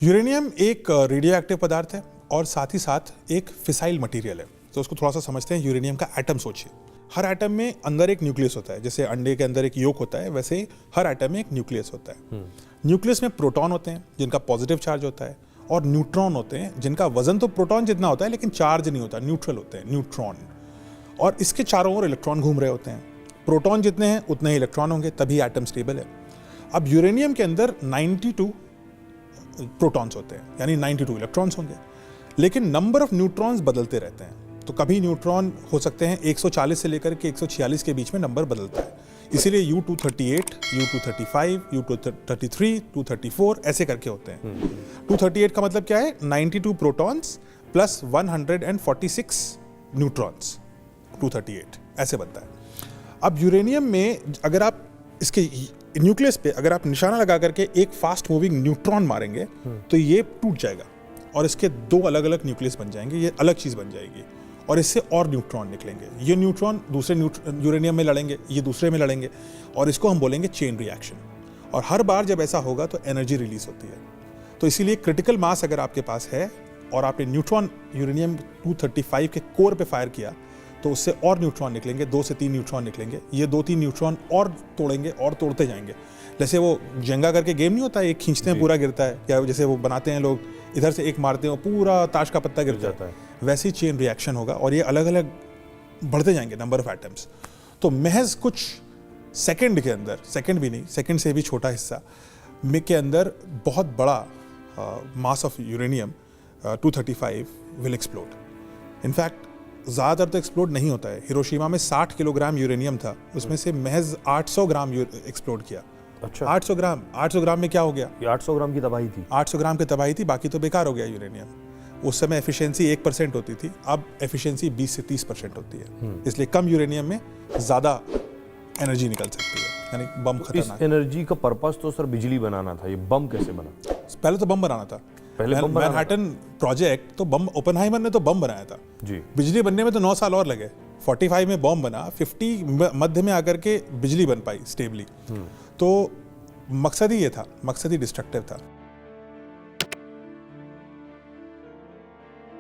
Uranium एक radio active पदार्थ है और साथ ही साथ एक फिसाइल मटेरियल है। तो उसको थोड़ा सा समझते हैं। यूरेनियम का एटम सोचिए, हर एटम में अंदर एक न्यूक्लियस होता है। जैसे अंडे के अंदर एक योक होता है, वैसे हर एटम में एक न्यूक्लियस होता है। न्यूक्लियस में प्रोटॉन होते हैं जिनका पॉजिटिव चार्ज होता है, और न्यूट्रॉन होते हैं जिनका वजन तो प्रोटॉन जितना होता है लेकिन चार्ज नहीं होता, न्यूट्रल होते हैं, न्यूट्रॉन। और इसके चारों ओर इलेक्ट्रॉन घूम रहे होते हैं। प्रोटॉन जितने हैं उतने ही इलेक्ट्रॉन होंगे, तभी एटम स्टेबल है। अब यूरेनियम के अंदर 92 प्रोटॉन्स होते हैं, यानी 92 इलेक्ट्रॉन्स होंगे, लेकिन नंबर ऑफ न्यूट्रॉन्स बदलते रहते हैं। तो कभी न्यूट्रॉन हो सकते हैं 140 से लेकर के 146 के बीच में नंबर बदलता है। इसीलिए U238, U235, U233, 234 ऐसे करके होते हैं। 238 का मतलब क्या है? 92 प्रोटॉन्स प्लस 146 न्यूट्रॉन्स, 238 ऐसे बनता है। अब यूरेनियम में अगर आप इसके न्यूक्लियस पे अगर आप निशाना लगा करके एक फास्ट मूविंग न्यूट्रॉन मारेंगे तो ये टूट जाएगा और इसके दो अलग अलग न्यूक्लियस बन जाएंगे, ये अलग चीज़ बन जाएगी और इससे और न्यूट्रॉन निकलेंगे। ये न्यूट्रॉन दूसरे यूरेनियम में लड़ेंगे, ये दूसरे में लड़ेंगे और इसको हम बोलेंगे चेन रिएक्शन। और हर बार जब ऐसा होगा तो एनर्जी रिलीज होती है। तो इसीलिए क्रिटिकल मास अगर आपके पास है और आपने न्यूट्रॉन यूरेनियम 235 के कोर पे फायर किया तो उससे और न्यूट्रॉन निकलेंगे, 2 से 3 न्यूट्रॉन निकलेंगे। ये 2-3 न्यूट्रॉन और तोड़ेंगे और तोड़ते जाएंगे। जैसे वो जेंगा करके गेम नहीं होता, एक खींचते हैं पूरा गिरता है, या जैसे वो बनाते हैं लोग, इधर से एक मारते हैं पूरा ताश का पत्ता गिर जाता है, वैसे ही चेन रिएक्शन होगा और ये अलग अलग बढ़ते जाएंगे नंबर ऑफ एटम्स। तो महज कुछ सेकेंड के अंदर, सेकेंड भी नहीं, सेकेंड से भी छोटा हिस्सा में के अंदर बहुत बड़ा mass of uranium 235 will explode. In fact ज़्यादातर तो एक्सप्लोड नहीं होता है। हिरोशिमा में 60 किलोग्राम यूरेनियम था, उसमें से महज 800 ग्राम एक्सप्लोड किया। अच्छा, 800 ग्राम में क्या हो गया? ये 800 ग्राम की तबाही थी। 800 ग्राम की तबाही थी, बाकी तो बेकार हो गया यूरेनियम। उस समय एफिशिएंसी 1% होती थी, अब एफिशिएंसी 20 से 30% होती है। इसलिए कम यूरेनियम में ज़्यादा एनर्जी निकल सकती है, यानी बम खतरनाक। इस एनर्जी का पर्पस तो सर बिजली बनाना था, ये बम कैसे बना? पहले तो बम बनाना था, मैनहट्टन प्रोजेक्ट तो बम, ओपेनहाइमर ने तो बम बनाया था जी। बिजली बनने में तो 9 साल और लगे। 45 में बम बना, 50 मध्य में आकर के बिजली बन पाई स्टेबली। तो मकसद ही ये था, मकसद ही डिस्ट्रक्टिव था।